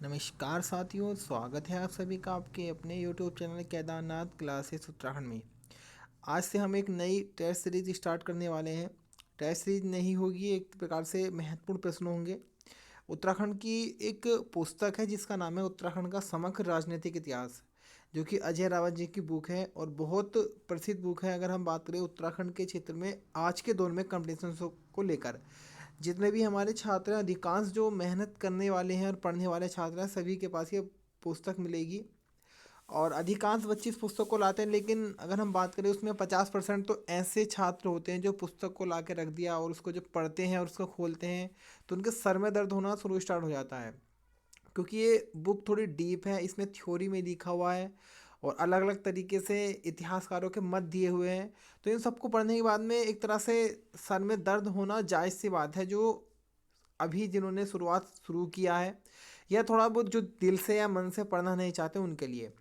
नमस्कार साथियों, स्वागत है आप सभी का आपके अपने YouTube channel Kedarnath classes Uttarakhand में। आज से हम एक नई टेस्ट सीरीज स्टार्ट करने वाले हैं। टेस्ट सीरीज नहीं होगी, एक प्रकार से महत्वपूर्ण प्रश्न होंगे। उत्तराखंड की एक पुस्तक है जिसका नाम है उत्तराखंड का समग्र राजनीतिक इतिहास, जो कि अजय रावत जी की बुक है और बहुत प्रसिद्ध बुक है। अगर हम बात करें उत्तराखंड के क्षेत्र में आज के दौर में कंपटीशन को लेकर, जितने भी हमारे छात्र हैं, अधिकांश जो मेहनत करने वाले हैं और पढ़ने वाले छात्र हैं, सभी के पास ये पुस्तक मिलेगी। और अधिकांश बच्चे इस पुस्तक को लाते हैं, लेकिन अगर हम बात करें उसमें 50% तो ऐसे छात्र होते हैं जो पुस्तक को ला के रख दिया और उसको जब पढ़ते हैं और उसको खोलते हैं तो उनके सर में दर्द होना शुरू स्टार्ट हो जाता है। क्योंकि ये बुक थोड़ी डीप है, इसमें थ्योरी में लिखा हुआ है और अलग अलग तरीके से इतिहासकारों के मत दिए हुए हैं। तो इन सबको पढ़ने के बाद में एक तरह से सर में दर्द होना जायज़ सी बात है, जो अभी जिन्होंने शुरुआत शुरू किया है या थोड़ा बहुत जो दिल से या मन से पढ़ना नहीं चाहते उनके लिए।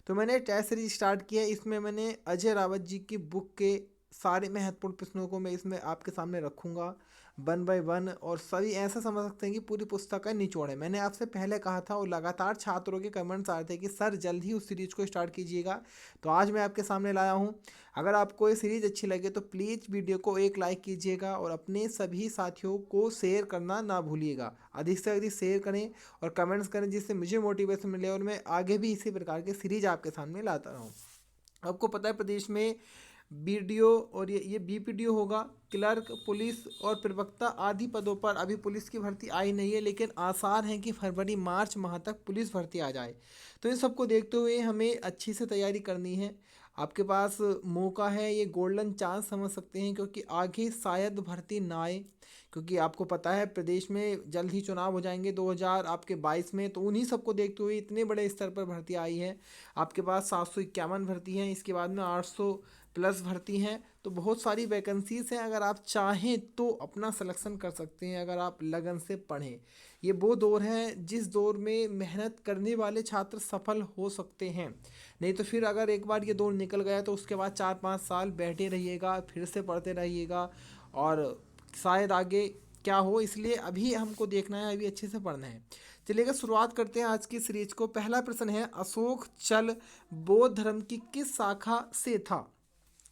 तो मैंने टेस्ट सीरीज स्टार्ट किया है। इसमें मैंने अजय रावत जी की बुक के सारे महत्वपूर्ण प्रश्नों को मैं इसमें आपके सामने रखूँगा वन बाय वन, और सभी ऐसा समझ सकते हैं कि पूरी पुस्तक का निचोड़ है। मैंने आपसे पहले कहा था और लगातार छात्रों के कमेंट्स आ रहे थे कि सर जल्द ही उस सीरीज़ को स्टार्ट कीजिएगा, तो आज मैं आपके सामने लाया हूँ। अगर आपको ये सीरीज़ अच्छी लगे तो प्लीज़ वीडियो को एक लाइक कीजिएगा और अपने सभी साथियों को शेयर करना ना भूलिएगा। अधिक से अधिक शेयर करें और कमेंट्स करें, जिससे मुझे मोटिवेशन मिले और मैं आगे भी इसी प्रकार के सीरीज आपके सामने लाता रहूँ। आपको पता है प्रदेश में बीडीओ और ये बीपीडीओ होगा, क्लर्क, पुलिस और प्रवक्ता आदि पदों पर अभी पुलिस की भर्ती आई नहीं है, लेकिन आसार हैं कि फरवरी मार्च माह तक पुलिस भर्ती आ जाए। तो इन सबको देखते हुए हमें अच्छी से तैयारी करनी है। आपके पास मौका है, ये गोल्डन चांस समझ सकते हैं, क्योंकि आगे शायद भर्ती ना आए। क्योंकि आपको पता है प्रदेश में जल्द ही चुनाव हो जाएंगे 2022 में, तो उन्हीं सबको देखते हुए इतने बड़े स्तर पर भर्ती आई है। आपके पास 751 भर्ती हैं, इसके बाद में 800 प्लस भर्ती हैं, तो बहुत सारी वैकेंसीज हैं। अगर आप चाहें तो अपना सिलेक्शन कर सकते हैं अगर आप लगन से पढ़ें। ये वो दौर है जिस दौर में मेहनत करने वाले छात्र सफल हो सकते हैं। नहीं तो फिर अगर एक बार ये दौर निकल गया तो उसके बाद 4-5 साल बैठे रहिएगा, फिर से पढ़ते रहिएगा और शायद आगे क्या हो। इसलिए अभी हमको देखना है, अभी अच्छे से पढ़ना है। चलिएगा शुरुआत करते हैं आज की सीरीज को। पहला प्रश्न है, अशोक चल बौद्ध धर्म की किस शाखा से था?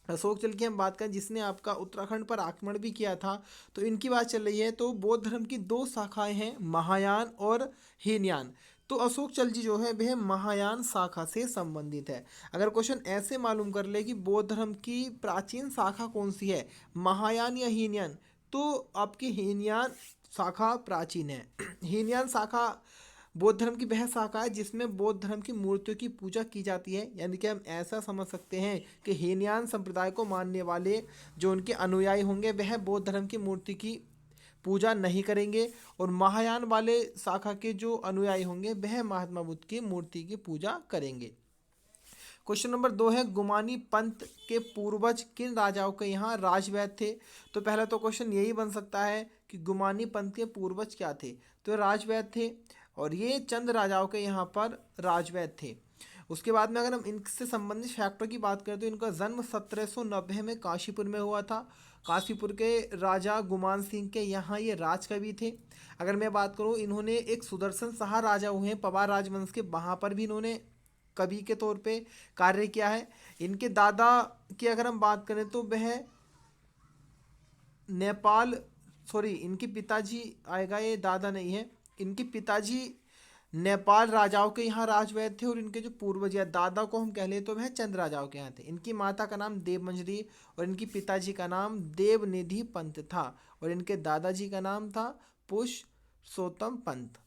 अशोक चल की हम बात करें जिसने आपका उत्तराखंड पर आक्रमण भी किया था, तो इनकी बात चल रही है। तो बौद्ध धर्म की दो शाखाएं हैं, महायान और हीनयान। तो अशोक चल जी जो है वह महायान शाखा से संबंधित है। अगर क्वेश्चन ऐसे मालूम कर ले कि बौद्ध धर्म की प्राचीन शाखा कौन सी है, महायान या हीनयान, तो आपकी हीनयान शाखा प्राचीन है। हीनयान शाखा बौद्ध धर्म की वह शाखा है जिसमें बौद्ध धर्म की मूर्तियों की पूजा की जाती है। यानी कि हम ऐसा समझ सकते हैं कि हीनयान संप्रदाय को मानने वाले जो उनके अनुयायी होंगे वह बौद्ध धर्म की मूर्ति की पूजा नहीं करेंगे, और महायान वाले शाखा के जो अनुयायी होंगे वह महात्मा बुद्ध की मूर्ति की पूजा करेंगे। क्वेश्चन नंबर 2 है, गुमानी पंथ के पूर्वज किन राजाओं के यहाँ राजवैद थे? तो पहला तो क्वेश्चन यही बन सकता है कि गुमानी पंथ के पूर्वज क्या थे, तो राजवैद थे और ये चंद राजाओं के यहाँ पर राजवैद थे। उसके बाद में अगर हम इनसे संबंधित फैक्टरों की बात करें तो इनका जन्म 1790 में काशीपुर में हुआ था। काशीपुर के राजा गुमान सिंह के यहाँ ये राजकवि थे। अगर मैं बात करूँ, इन्होंने एक सुदर्शन शाह राजा हुए हैं पवार राजवंश के, वहाँ पर भी इन्होंने कवि के तौर पे कार्य किया है। इनके दादा की अगर हम बात करें तो वह नेपाल, सॉरी इनके पिताजी आएगा, ये दादा नहीं है, इनके पिताजी नेपाल राजाओं के यहाँ राजवैद थे, और इनके जो पूर्वज या दादा को हम कह ले तो वह चंद राजाओं के यहाँ थे। इनकी माता का नाम देवमंजरी और इनकी पिताजी का नाम देवनिधि पंत था, और इनके दादाजी का नाम था पुरुषोत्तम पंत।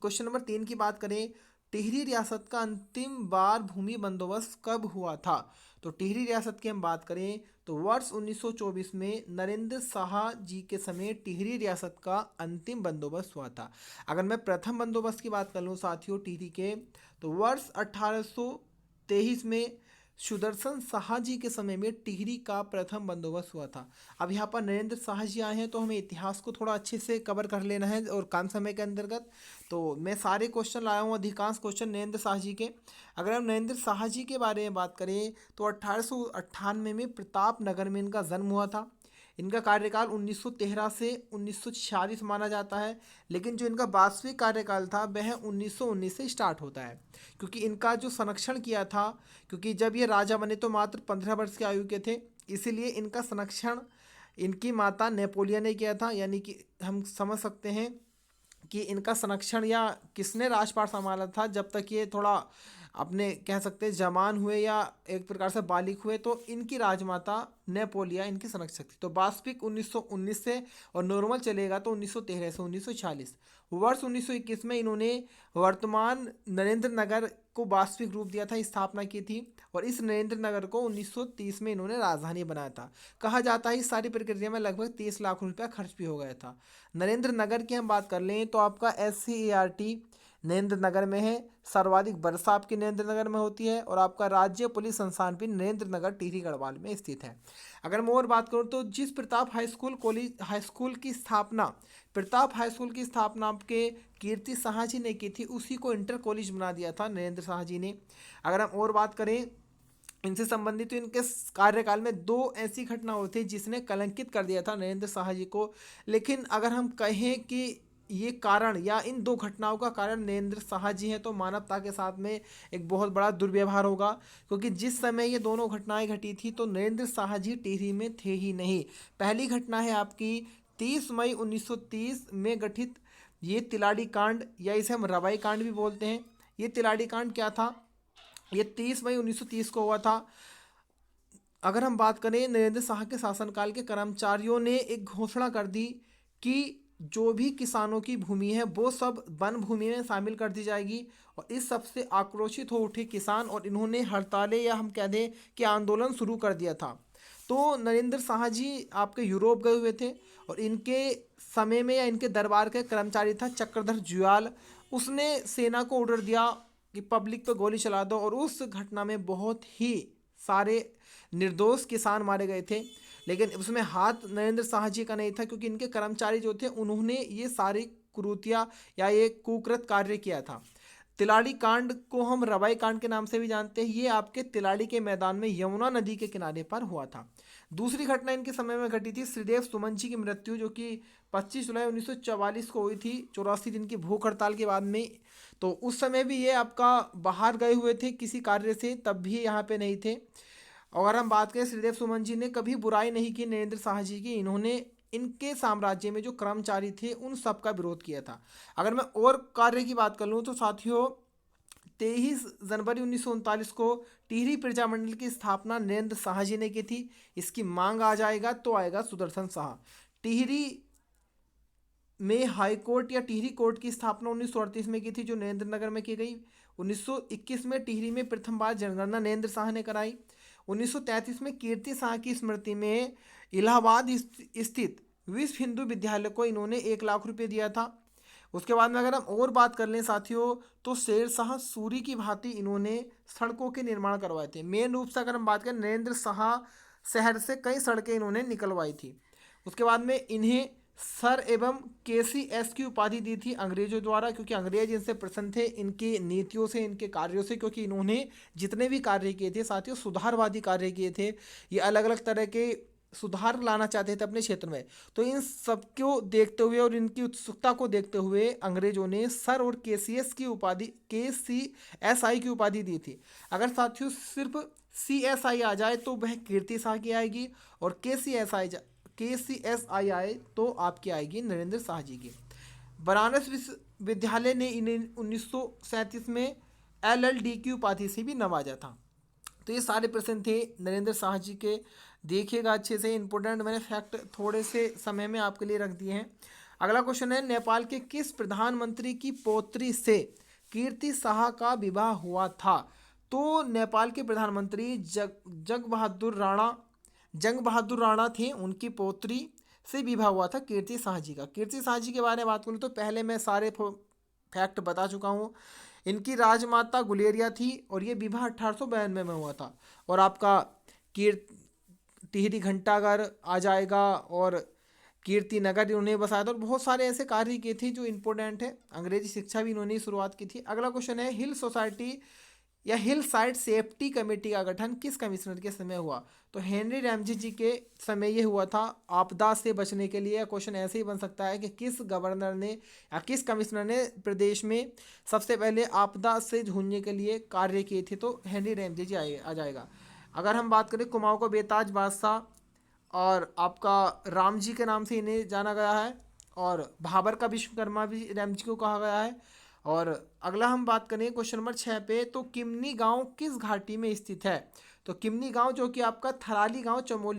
क्वेश्चन नंबर 3 की बात करें, टिहरी रियासत का अंतिम बार भूमि बंदोबस्त कब हुआ था? तो टिहरी रियासत की हम बात करें तो वर्ष 1924 में नरेंद्र शाह जी के समय टिहरी रियासत का अंतिम बंदोबस्त हुआ था। अगर मैं प्रथम बंदोबस्त की बात कर लूँ साथियों टिहरी के, तो वर्ष 1823 में सुदर्शन शाह जी के समय में टिहरी का प्रथम बंदोबस्त हुआ था। अब यहाँ पर नरेंद्र शाह जी आए हैं तो हमें इतिहास को थोड़ा अच्छे से कवर कर लेना है और कम समय के अंतर्गत। तो मैं सारे क्वेश्चन लाया हूँ, अधिकांश क्वेश्चन नरेंद्र शाह जी के। अगर हम नरेंद्र शाह जी के बारे में बात करें तो 1898 में प्रताप नगर में इनका जन्म हुआ था। इनका कार्यकाल 1913 से 1946 माना जाता है, लेकिन जो इनका वास्तविक कार्यकाल था वह 1919 से स्टार्ट होता है, क्योंकि इनका जो संरक्षण किया था, क्योंकि जब ये राजा बने तो मात्र 15 वर्ष की आयु के थे, इसीलिए इनका संरक्षण इनकी माता नेपोलियन ने किया था। यानी कि हम समझ सकते हैं कि इनका संरक्षण या किसने राजपाट संभाला था जब तक ये थोड़ा अपने कह सकते हैं जवान हुए या एक प्रकार से बालिग हुए, तो इनकी राजमाता नेपोलिया इनकी संरक्षक थी। तो वास्तविक 1919 से और नॉर्मल चलेगा तो 1913 से 1946। वर्ष 1921 में इन्होंने वर्तमान नरेंद्र नगर को वास्तविक रूप दिया था, स्थापना की थी, और इस नरेंद्र नगर को 1930 में इन्होंने राजधानी बनाया था। कहा जाता है इस सारी प्रक्रिया में लगभग 30 लाख रुपया खर्च भी हो गया था। नरेंद्र नगर की हम बात कर लें तो आपका SCERT नरेंद्र नगर में है, सर्वाधिक वर्षा आपकी नरेंद्र नगर में होती है, और आपका राज्य पुलिस संस्थान भी नरेंद्र नगर टिहरी गढ़वाल में स्थित है। अगर मैं और बात करूँ तो जिस प्रताप हाई स्कूल की स्थापना आपके कीर्ति शाह जी ने की थी, उसी को इंटर कॉलेज बना दिया था नरेंद्र शाह जी ने। अगर हम और बात करें इनसे संबंधित तो इनके कार्यकाल में 2 ऐसी घटना हुई थी जिसने कलंकित कर दिया था नरेंद्र शाह जी को। लेकिन अगर हम कहें कि ये कारण या इन 2 घटनाओं का कारण नरेंद्र शाह जी हैं, तो मानवता के साथ में एक बहुत बड़ा दुर्व्यवहार होगा, क्योंकि जिस समय ये दोनों घटनाएं घटी थी तो नरेंद्र शाह जी टिहरी में थे ही नहीं। पहली घटना है आपकी 30 मई 1930 में गठित ये तिलाड़ी कांड, या इसे हम रवाई कांड भी बोलते हैं। ये तिलाड़ी कांड क्या था? ये 30 मई 1930 को हुआ था। अगर हम बात करें नरेंद्र शाह के शासनकाल के कर्मचारियों ने एक घोषणा कर दी कि जो भी किसानों की भूमि है वो सब वन भूमि में शामिल कर दी जाएगी, और इस सब से आक्रोशित हो उठे किसान और इन्होंने हड़तालें या हम कह दें कि आंदोलन शुरू कर दिया था। तो नरेंद्र शाह जी आपके यूरोप गए हुए थे, और इनके समय में या इनके दरबार का कर्मचारी था चक्रधर जुयाल, उसने सेना को ऑर्डर दिया कि पब्लिक पे गोली चला दो, और उस घटना में बहुत ही सारे निर्दोष किसान मारे गए थे। लेकिन उसमें हाथ नरेंद्र शाह जी का नहीं था, क्योंकि इनके कर्मचारी जो थे उन्होंने ये सारी कुरीतियाँ या ये कुकृत कार्य किया था। तिलाड़ी कांड को हम रवाई कांड के नाम से भी जानते हैं। ये आपके तिलाड़ी के मैदान में यमुना नदी के किनारे पर हुआ था। दूसरी घटना इनके समय में घटी थी श्रीदेव सुमन जी की मृत्यु, जो कि 25 जुलाई 1944 को हुई थी, 84 दिन की भूख हड़ताल के बाद में। तो उस समय भी ये आपका बाहर गए हुए थे किसी कार्य से, तब भी यहाँ पे नहीं थे। अगर हम बात करें श्रीदेव सुमन जी ने कभी बुराई नहीं की नरेंद्र शाह जी की, इन्होंने इनके साम्राज्य में जो कर्मचारी थे उन सब का विरोध किया था। अगर मैं और कार्य की बात कर लूँ तो साथियों 23 जनवरी 1939 को टिहरी प्रजामंडल की स्थापना नरेंद्र शाह जी ने की थी। इसकी मांग आ जाएगा तो आएगा सुदर्शन शाह। टिहरी में हाई कोर्ट या टिहरी कोर्ट की स्थापना 1938 में की थी, जो नरेंद्र नगर में की गई। 1921 में टिहरी में प्रथम बार जनगणना नरेंद्र शाह ने कराई। 1933 में कीर्ति शाह की स्मृति में इलाहाबाद स्थित विश्व हिंदू विद्यालय को इन्होंने 1 लाख रुपए दिया था। उसके बाद में अगर हम और बात कर लें साथियों तो शेर शाह सूरी की भांति इन्होंने सड़कों के निर्माण करवाए थे। मेन रूप से अगर हम बात करें नरेंद्र शाह शहर से कई सड़कें इन्होंने निकलवाई थी। उसके बाद में इन्हें सर एवं KCS की उपाधि दी थी अंग्रेजों द्वारा, क्योंकि अंग्रेज इनसे प्रसन्न थे इनकी नीतियों से, इनके कार्यों से, क्योंकि इन्होंने जितने भी कार्य किए थे साथियों सुधारवादी कार्य किए थे। ये अलग अलग तरह के सुधार लाना चाहते थे अपने क्षेत्र में। तो इन सबको देखते हुए और इनकी उत्सुकता को देखते हुए अंग्रेजों ने सर और KCSI की उपाधि दी थी। अगर साथियों सिर्फ CSI आ जाए तो वह कीर्ति शाह की आएगी, और KCSI आए तो आपकी आएगी नरेंद्र शाह जी की। बनारस विश्वविद्यालय ने इन्हें 1937 में LLD की उपाधि से भी नवाजा था। तो ये सारे प्रश्न थे नरेंद्र शाह जी के। देखिएगा अच्छे से, इंपॉर्टेंट मैंने फैक्ट थोड़े से समय में आपके लिए रख दिए हैं। अगला क्वेश्चन है नेपाल के किस प्रधानमंत्री की पौत्री से कीर्ति शाह का विवाह हुआ था? तो नेपाल के प्रधानमंत्री जंग बहादुर राणा थे, उनकी पौत्री से विवाह हुआ था कीर्ति शाह जी का। कीर्ति शाह जी के बारे में बात करूँ तो पहले मैं सारे फैक्ट बता चुका हूँ। इनकी राजमाता गुलेरिया थी, और ये विवाह 1892 में हुआ था। और आपका टिहरी घंटाघर आ जाएगा, और कीर्ति नगर इन्होंने बसाया था, और बहुत सारे ऐसे कार्य किए थे जो इंपॉर्टेंट है। अंग्रेजी शिक्षा भी इन्होंने शुरुआत की थी। अगला क्वेश्चन है हिल सोसाइटी या हिल साइड सेफ्टी कमेटी का गठन किस कमिश्नर के समय हुआ? तो हेनरी रैमजे जी के समय ये हुआ था आपदा से बचने के लिए। क्वेश्चन ऐसे ही बन सकता है कि किस गवर्नर ने या किस कमिश्नर ने प्रदेश में सबसे पहले आपदा से जूझने के लिए कार्य किए थे? तो हेनरी रैमजे जी आ जाएगा। अगर हम बात करें कुमाऊं को बेताज बादशाह और आपका राम जी के नाम से इन्हें जाना गया है, और भाबर का विश्वकर्मा भी रैम जी को कहा गया है। और अगला हम बात करें क्वेश्चन नंबर 6 पे, तो किमनी गांव किस घाटी में स्थित है? तो किमनी गांव जो कि आपका थराली गांव चमोली